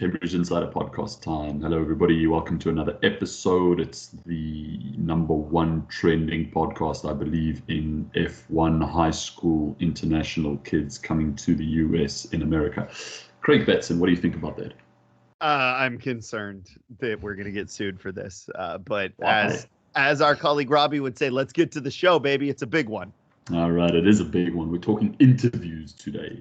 Cambridge Insider podcast time. Hello, everybody. Welcome to another episode. It's the #1 trending podcast, I believe, in F1 high school international kids coming to the US in America. Craig Batson, what do you think about that? I'm concerned that we're going to get sued for this. But Why? as our colleague Robbie would say, let's get to the show, baby. It's a big one. All right, it is a big one. We're talking interviews today,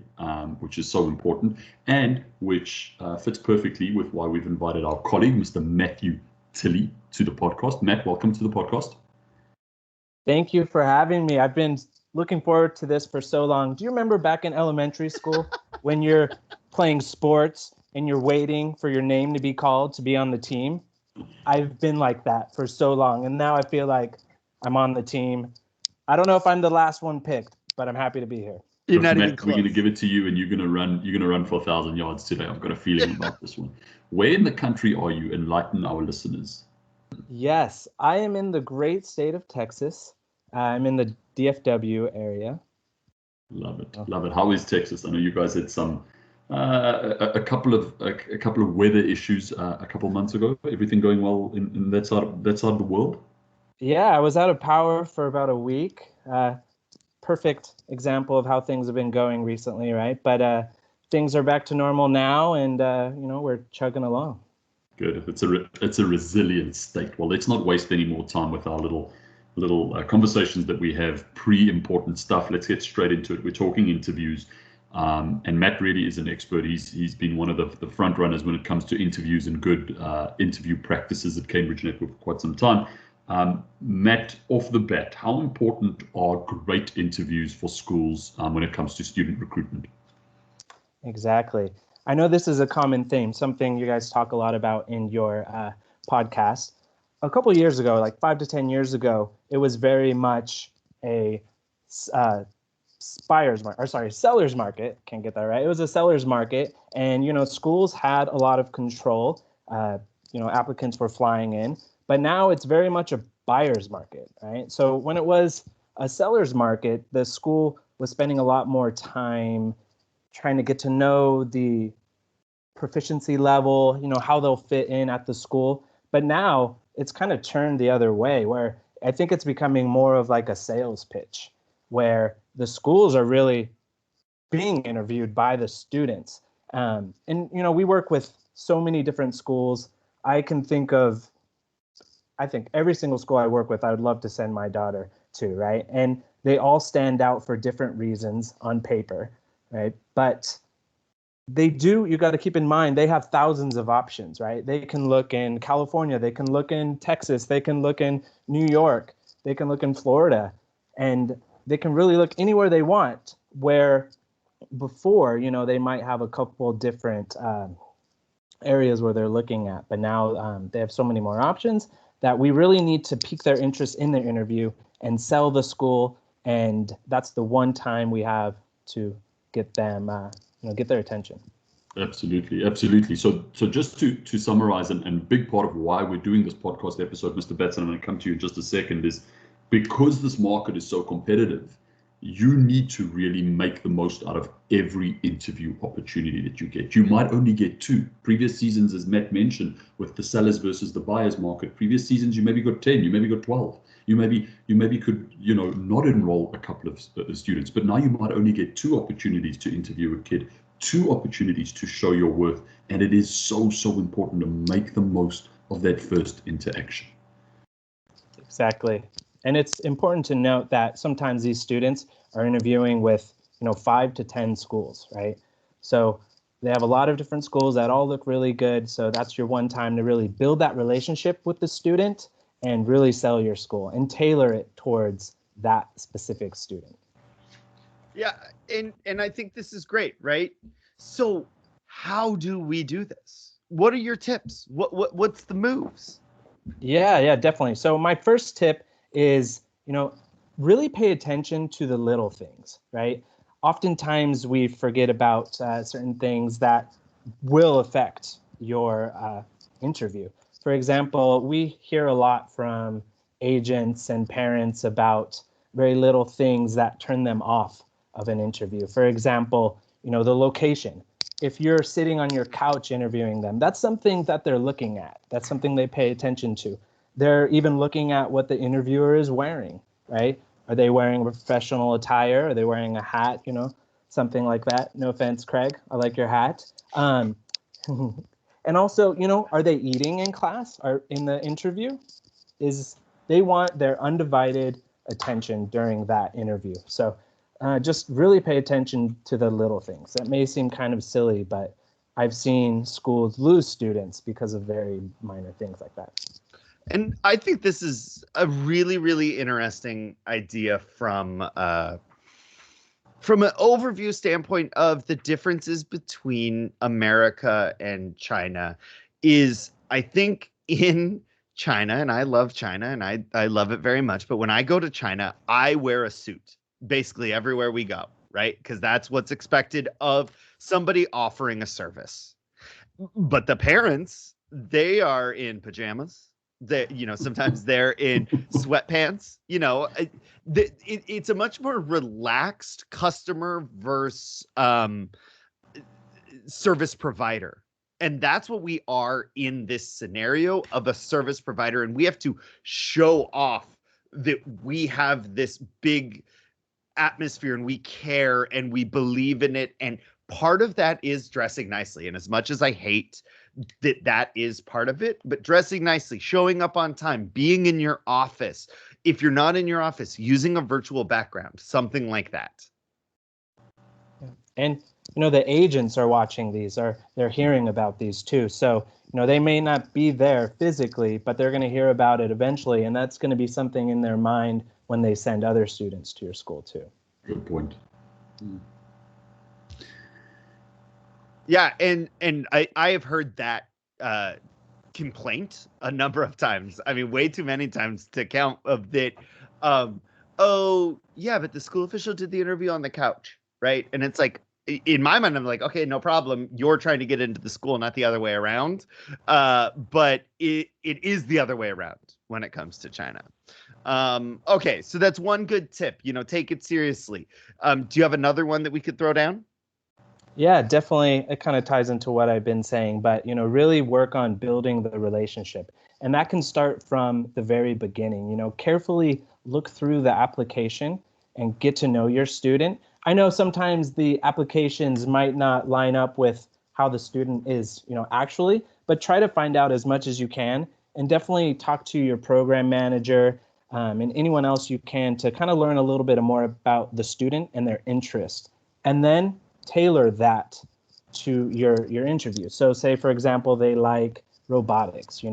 which is so important and which fits perfectly with why we've invited our colleague, Mr. Matthew Tilley, to the podcast. Matt, welcome to the podcast. Thank you for having me. I've been looking forward to this for so long. Do you remember back in elementary school when you're playing sports and you're waiting for your name to be called to be on the team? I've been like that for so long, and now I feel like I'm on the team. I don't know if I'm the last one picked, but I'm happy to be here. You're not Matt, even close. We're going to give it to you, and you're going to run for 1,000 yards today. I've got a feeling about this one. Where in the country are you? Enlighten our listeners. Yes, I am in the great state of Texas. I'm in the DFW area. Love it, love it. How is Texas? I know you guys had some a couple of weather issues a couple months ago. Everything going well in that side of the world? Yeah, I was out of power for about a week. Perfect example of how things have been going recently, right? But things are back to normal now, and we're chugging along. Good. It's a resilient state. Well, let's not waste any more time with our little conversations that we have pre-important stuff. Let's get straight into it. We're talking interviews, and Matt really is an expert. He's been one of the front runners when it comes to interviews and good interview practices at Cambridge Network for quite some time. Matt, off the bat, how important are great interviews for schools when it comes to student recruitment? Exactly. I know this is a common theme, something you guys talk a lot about in your podcast. A couple of years ago, like 5 to 10 years ago, it was very much a seller's market. Can't get that right. It was a seller's market, and schools had a lot of control. Applicants were flying in. But now it's very much a buyer's market, right? So when it was a seller's market, the school was spending a lot more time trying to get to know the proficiency level, how they'll fit in at the school. But now it's kind of turned the other way, where I think it's becoming more of like a sales pitch, where the schools are really being interviewed by the students. We work with so many different schools. I think every single school I work with, I would love to send my daughter to, right? And they all stand out for different reasons on paper, right? But you got to keep in mind, they have thousands of options, right? They can look in California, they can look in Texas, they can look in New York, they can look in Florida, and they can really look anywhere they want, where before, they might have a couple different areas where they're looking at, but now they have so many more options that we really need to pique their interest in their interview and sell the school. And that's the one time we have to get them, get their attention. Absolutely, absolutely. So just to summarize, and big part of why we're doing this podcast episode, Mr. Batson, I'm going to come to you in just a second, is because this market is so competitive, you need to really make the most out of every interview opportunity that you get. You might only get 2. Previous seasons, as Matt mentioned, with the sellers versus the buyers market, previous seasons you maybe got 10, you maybe got 12. You maybe could not enroll a couple of students, but now you might only get 2 opportunities to interview a kid, 2 opportunities to show your worth, and it is so important to make the most of that first interaction. Exactly. And it's important to note that sometimes these students are interviewing with, 5 to 10 schools, right? So they have a lot of different schools that all look really good. So that's your one time to really build that relationship with the student and really sell your school and tailor it towards that specific student. Yeah, and I think this is great, right? So how do we do this? What are your tips? What's the moves? Yeah, definitely. So my first tip is, really pay attention to the little things, right? Oftentimes we forget about certain things that will affect your interview. For example, we hear a lot from agents and parents about very little things that turn them off of an interview. For example, the location. if you're sitting on your couch interviewing them, that's something that they're looking at. That's something they pay attention to. They're even looking at what the interviewer is wearing, right? Are they wearing professional attire? Are they wearing a hat, something like that? No offense, Craig. I like your hat. And also, are they eating in class or in the interview? They want their undivided attention during that interview. So just really pay attention to the little things. That may seem kind of silly, but I've seen schools lose students because of very minor things like that. And I think this is a really, really interesting idea from an overview standpoint of the differences between America and China. Is I think in China, and I love China and I love it very much, but when I go to China, I wear a suit basically everywhere we go, right? Because that's what's expected of somebody offering a service. But the parents, they are in pajamas. Sometimes they're in sweatpants. It's a much more relaxed customer versus service provider. And that's what we are in this scenario of a service provider. And we have to show off that we have this big atmosphere and we care and we believe in it. And part of that is dressing nicely. And as much as I hate that is part of it, but dressing nicely, showing up on time, being in your office. If you're not in your office, using a virtual background, something like that. And the agents are watching these, or they're hearing about these too. So they may not be there physically, but they're going to hear about it eventually, and that's going to be something in their mind when they send other students to your school too. Good point. Yeah, and I have heard that complaint a number of times. I mean, way too many times to count of that. Oh, yeah, but the school official did the interview on the couch, right? And it's like, in my mind, I'm like, okay, no problem. You're trying to get into the school, not the other way around. But it is the other way around when it comes to China. Okay, so that's one good tip. Take it seriously. Do you have another one that we could throw down? Yeah, definitely. It kind of ties into what I've been saying, but really work on building the relationship. And that can start from the very beginning. Carefully look through the application and get to know your student. I know sometimes the applications might not line up with how the student is, actually, but try to find out as much as you can, and definitely talk to your program manager and anyone else you can to kind of learn a little bit more about the student and their interest. And then tailor that to your interview. So say, for example, they like robotics,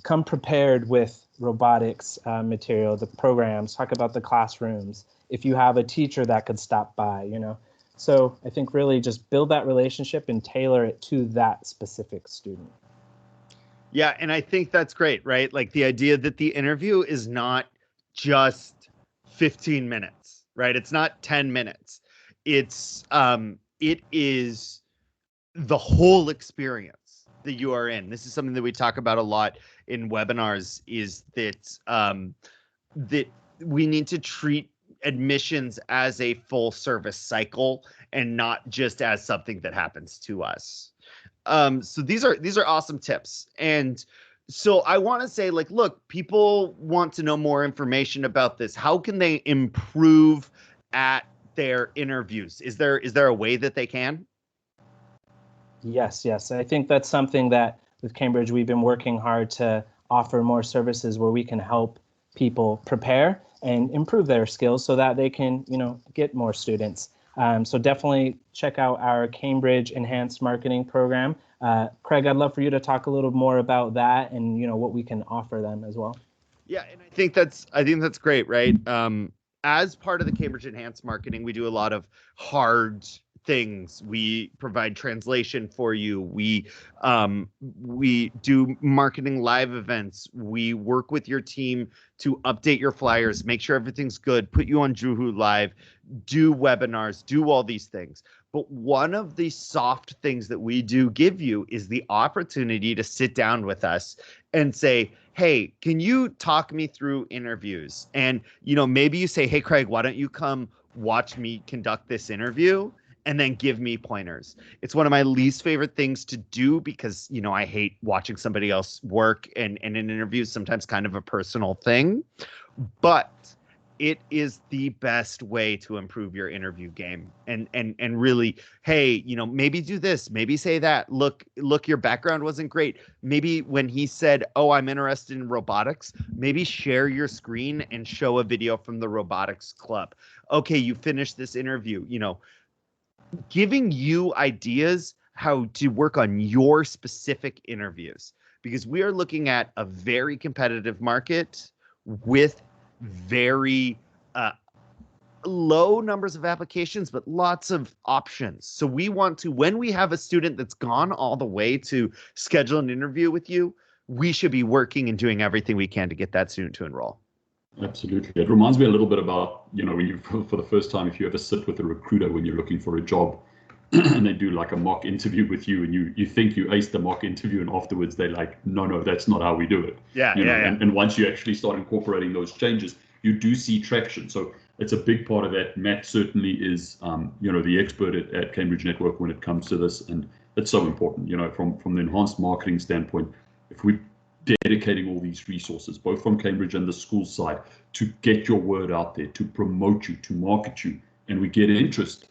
come prepared with robotics material, the programs, talk about the classrooms. If you have a teacher that could stop by, So I think really just build that relationship and tailor it to that specific student. Yeah, and I think that's great, right? Like the idea that the interview is not just 15 minutes, right? It's not 10 minutes. It is the whole experience that you are in. This is something that we talk about a lot in webinars, is that that we need to treat admissions as a full service cycle and not just as something that happens to us. So these are awesome tips. And so I want to say, look, people want to know more information about this. How can they improve at their interviews? Is there a way that they can? Yes. I think that's something that with Cambridge, we've been working hard to offer more services where we can help people prepare and improve their skills so that they can, get more students. So definitely check out our Cambridge Enhanced Marketing Program. Craig, I'd love for you to talk a little more about that and, what we can offer them as well. Yeah, and I think that's great, right? As part of the Cambridge Enhanced Marketing, we do a lot of hard things. We provide translation for you. We do marketing live events. We work with your team to update your flyers, make sure everything's good, put you on Juhu Live, do webinars, do all these things. But one of the soft things that we do give you is the opportunity to sit down with us and say, hey, can you talk me through interviews? And, maybe you say, hey, Craig, why don't you come watch me conduct this interview? and then give me pointers. It's one of my least favorite things to do because, you know, I hate watching somebody else work, and an interview is sometimes kind of a personal thing, but it is the best way to improve your interview game. And really, hey, you know, maybe do this, maybe say that. Look, your background wasn't great. Maybe when he said, "Oh, I'm interested in robotics," maybe share your screen and show a video from the robotics club. Okay, you finished this interview, you know, giving you ideas how to work on your specific interviews, because we are looking at a very competitive market with very low numbers of applications, but lots of options. So we want to, when we have a student that's gone all the way to schedule an interview with you, we should be working and doing everything we can to get that student to enroll. Absolutely. It reminds me a little bit about, you know, when you, for the first time, if you ever sit with a recruiter when you're looking for a job and they do like a mock interview with you, and you think you aced the mock interview, and afterwards they're like, no, that's not how we do it. Yeah. And once you actually start incorporating those changes, you do see traction. So it's a big part of that. Matt certainly is, you know, the expert at Cambridge Network when it comes to this, and it's so important, you know, from the enhanced marketing standpoint. If we're dedicating all these resources, both from Cambridge and the school side, to get your word out there, to promote you, to market you, and we get interest,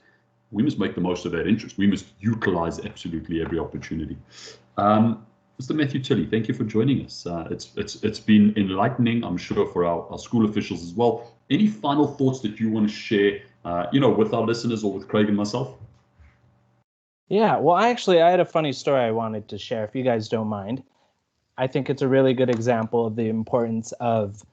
we must make the most of that interest. We must utilize absolutely every opportunity. Mr. Matthew Tilley, thank you for joining us. It's been enlightening, I'm sure, for our school officials as well. Any final thoughts that you want to share, you know, with our listeners or with Craig and myself? Yeah, well, I had a funny story I wanted to share, if you guys don't mind. I think it's a really good example of the importance of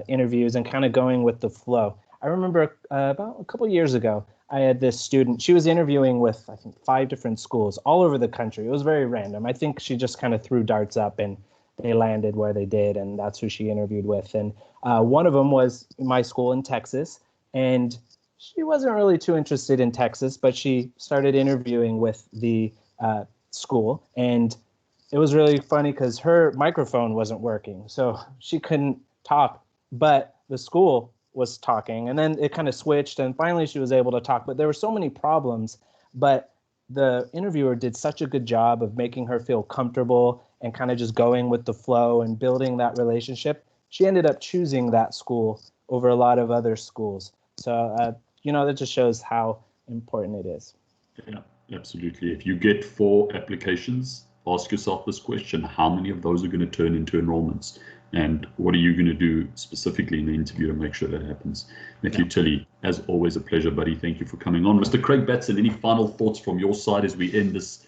interviews and kind of going with the flow. I remember about a couple of years ago, I had this student. She was interviewing with, I think, 5 different schools all over the country. It was very random. I think she just kind of threw darts up and they landed where they did, and that's who she interviewed with. And one of them was my school in Texas, and she wasn't really too interested in Texas, but she started interviewing with the school, and it was really funny because her microphone wasn't working, so she couldn't talk, but the school was talking, and then it kind of switched, and finally she was able to talk. But there were so many problems, but the interviewer did such a good job of making her feel comfortable and kind of just going with the flow and building that relationship. She ended up choosing that school over a lot of other schools. So, you know, that just shows how important it is. Yeah, absolutely. If you get 4 applications, ask yourself this question: how many of those are going to turn into enrollments? And what are you going to do specifically in the interview to make sure that happens? Matthew Tilley, as always, a pleasure, buddy. Thank you for coming on. Mr. Craig Batson, any final thoughts from your side as we end this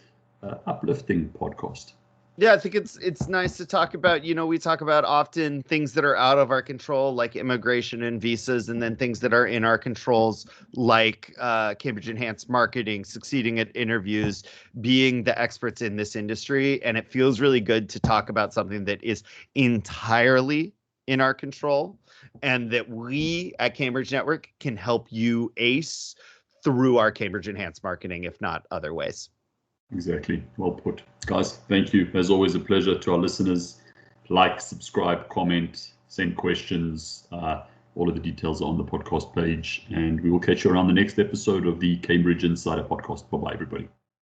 uplifting podcast? Yeah, I think it's nice to talk about, you know, we talk about often things that are out of our control, like immigration and visas, and then things that are in our controls, like Cambridge Enhanced Marketing, succeeding at interviews, being the experts in this industry. And it feels really good to talk about something that is entirely in our control, and that we at Cambridge Network can help you ace through our Cambridge Enhanced Marketing, if not other ways. Exactly. Well put. Guys, thank you. As always, a pleasure. To our listeners, like, subscribe, comment, send questions. All of the details are on the podcast page. And we will catch you around the next episode of the Cambridge Insider Podcast. Bye-bye, everybody.